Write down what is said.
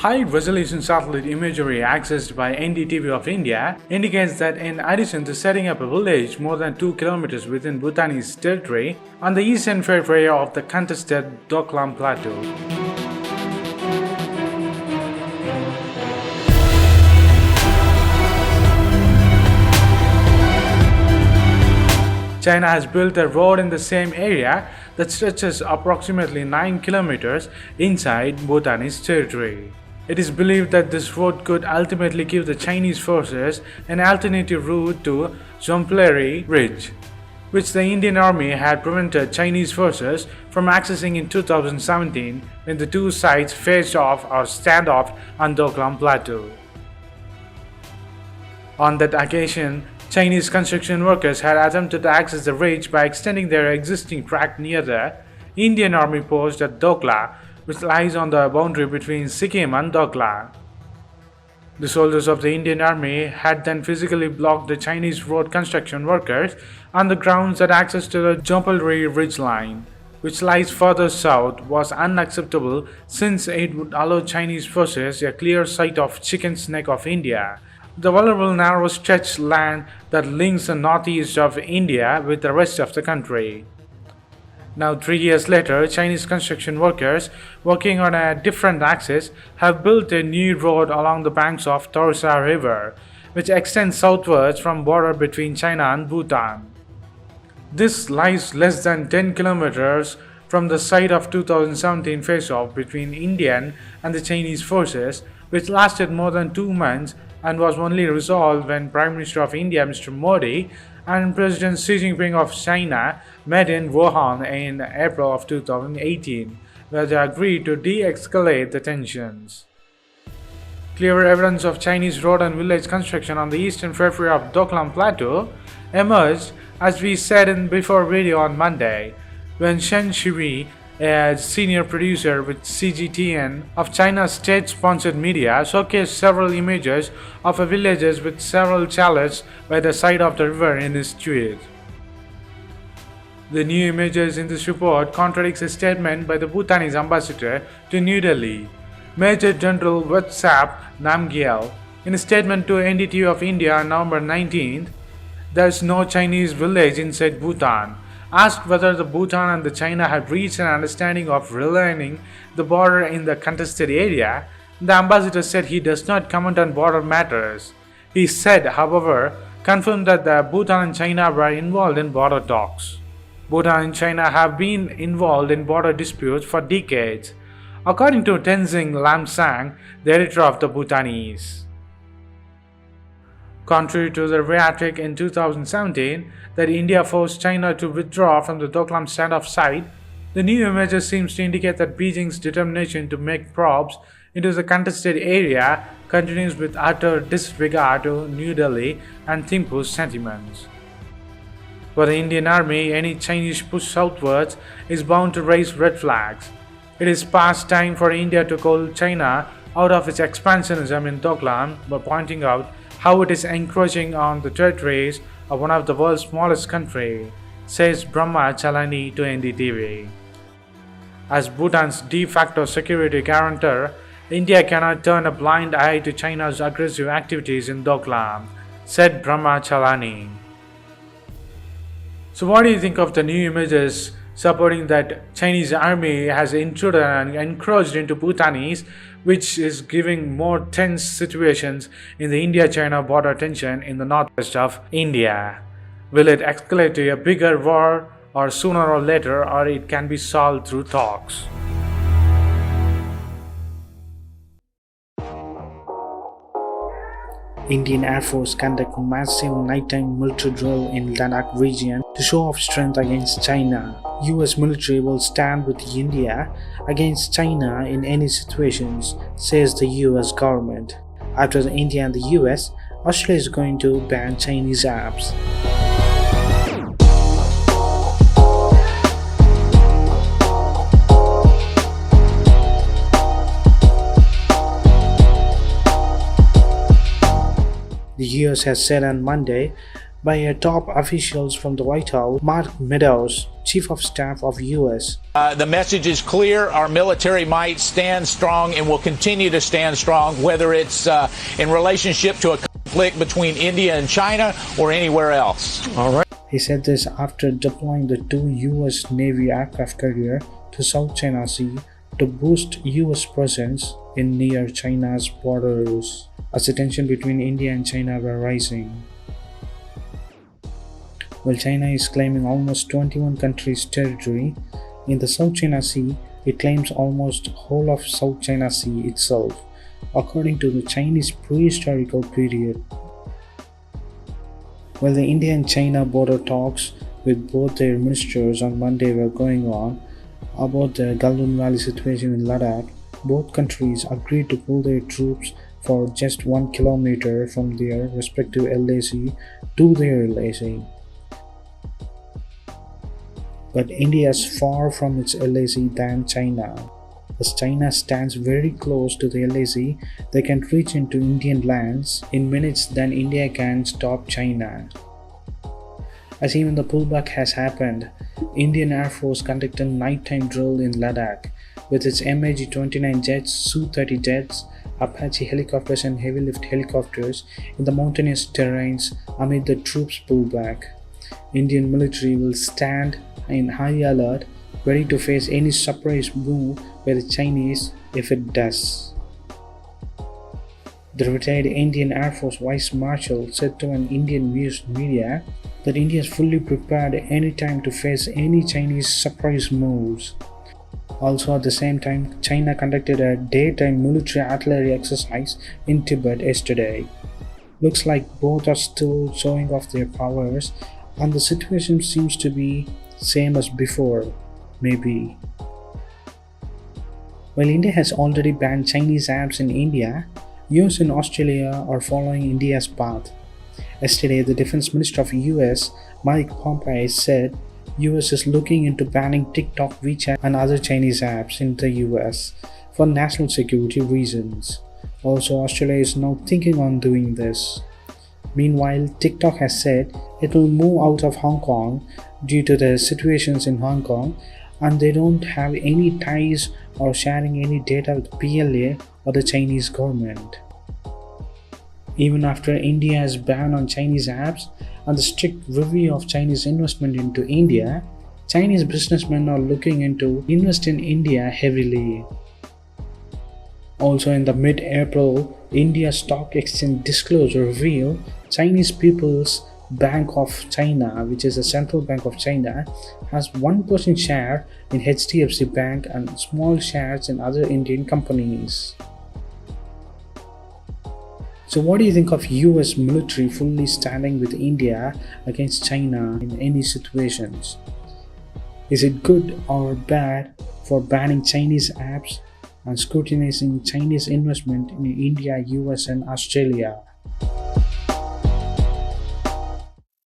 high-resolution satellite imagery accessed by NDTV of India indicates that in addition to setting up a village more than 2 kilometers within Bhutanese territory on the eastern periphery of the contested Doklam plateau, China has built a road in the same area that stretches approximately 9 kilometers inside Bhutanese territory. It is believed that this road could ultimately give the Chinese forces an alternative route to Zompelri Ridge, which the Indian Army had prevented Chinese forces from accessing in 2017 when the two sides faced off or standoff on Doklam Plateau. On that occasion, Chinese construction workers had attempted to access the ridge by extending their existing track near the Indian Army post at Doka, which lies on the boundary between Sikkim and Dokala. The soldiers of the Indian Army had then physically blocked the Chinese road construction workers on the grounds that access to the Zompelri ridgeline, which lies further south, was unacceptable since it would allow Chinese forces a clear sight of Chicken's Neck of India, the vulnerable narrow stretch land that links the northeast of India with the rest of the country. Now, 3 years later, Chinese construction workers working on a different axis have built a new road along the banks of Torsa River, which extends southwards from border between China and Bhutan. This lies less than 10 kilometers from the site of 2017 face-off between Indian and the Chinese forces, which lasted more than 2 months and was only resolved when Prime Minister of India Mr. Modi and President Xi Jinping of China met in Wuhan in April of 2018, where they agreed to de-escalate the tensions. Clear evidence of Chinese road and village construction on the eastern periphery of Doklam Plateau emerged, as we said in before video on Monday, when Shen Shihui, a senior producer with CGTN of China's state-sponsored media, showcased several images of villages with several chalets by the side of the river in his tweet. The new images in this report contradicts a statement by the Bhutanese ambassador to New Delhi, Major General Vatsap Namgyal. In a statement to NDTV of India on November 19th, there is no Chinese village inside Bhutan. Asked whether the Bhutan and the China had reached an understanding of realigning the border in the contested area, the ambassador said he does not comment on border matters. He said, however, confirmed that the Bhutan and China were involved in border talks. Bhutan and China have been involved in border disputes for decades, according to Tenzing Lamsang, the editor of the Bhutanese. Contrary to the rhetoric in 2017 that India forced China to withdraw from the Doklam standoff site, the new images seems to indicate that Beijing's determination to make probes into the contested area continues with utter disregard to New Delhi and Thimphu's sentiments. For the Indian Army, any Chinese push southwards is bound to raise red flags. It is past time for India to call China out of its expansionism in Doklam by pointing out how it is encroaching on the territories of one of the world's smallest countries, says Brahma Chalani to NDTV. As Bhutan's de facto security guarantor, India cannot turn a blind eye to China's aggressive activities in Doklam, said Brahma Chalani. So what do you think of the new images supporting that Chinese army has intruded and encroached into Bhutanese, which is giving more tense situations in the India-China border tension in the northwest of India? Will it escalate to a bigger war or sooner or later, or it can be solved through talks? Indian Air Force conduct massive nighttime military drill in Ladakh region to show off strength against China. US military will stand with India against China in any situations, says the US government. After India and the US, Australia is going to ban Chinese apps. The US has said on Monday by top officials from the White House. Mark Meadows, Chief of Staff of U.S. The message is clear. Our military might stand strong and will continue to stand strong, whether it's in relationship to a conflict between India and China or anywhere else. All right. He said this after deploying the 2 U.S. Navy aircraft carrier to South China Sea to boost U.S. presence in near China's borders, as the tension between India and China were rising. While China is claiming almost 21 countries' territory in the South China Sea, it claims almost whole of South China Sea itself, according to the Chinese prehistorical period. While the India and China border talks with both their ministers on Monday were going on about the Galwan Valley situation in Ladakh, both countries agreed to pull their troops for just 1 kilometer from their respective LAC to their LAC. But India is far from its LAC than China. As China stands very close to the LAC, they can reach into Indian lands in minutes than India can stop China. As even the pullback has happened, Indian Air Force conducted a nighttime drill in Ladakh with its MiG-29 jets, Su-30 jets, Apache helicopters and heavy lift helicopters in the mountainous terrains amid the troops' pullback. Indian military will stand in high alert, ready to face any surprise move by the Chinese if it does. The retired Indian Air Force Vice Marshal said to an Indian news media that India is fully prepared anytime to face any Chinese surprise moves. Also at the same time, China conducted a daytime military artillery exercise in Tibet yesterday. Looks like both are still showing off their powers, and the situation seems to be same as before, maybe. While India has already banned Chinese apps in India, US and Australia are following India's path. Yesterday, the Defense Minister of US, Mike Pompeo, said US is looking into banning TikTok, WeChat and other Chinese apps in the US for national security reasons. Also, Australia is now thinking on doing this. Meanwhile, TikTok has said it will move out of Hong Kong due to the situations in Hong Kong, and they don't have any ties or sharing any data with PLA or the Chinese government. Even after India's ban on Chinese apps and the strict review of Chinese investment into India, Chinese businessmen are looking into invest in India heavily. Also in the mid-April, India Stock Exchange disclosure revealed Chinese People's Bank of China, which is a central bank of China, has 1% share in HDFC Bank and small shares in other Indian companies. So what do you think of US military fully standing with India against China in any situations? Is it good or bad for banning Chinese apps and scrutinizing Chinese investment in India, US and Australia?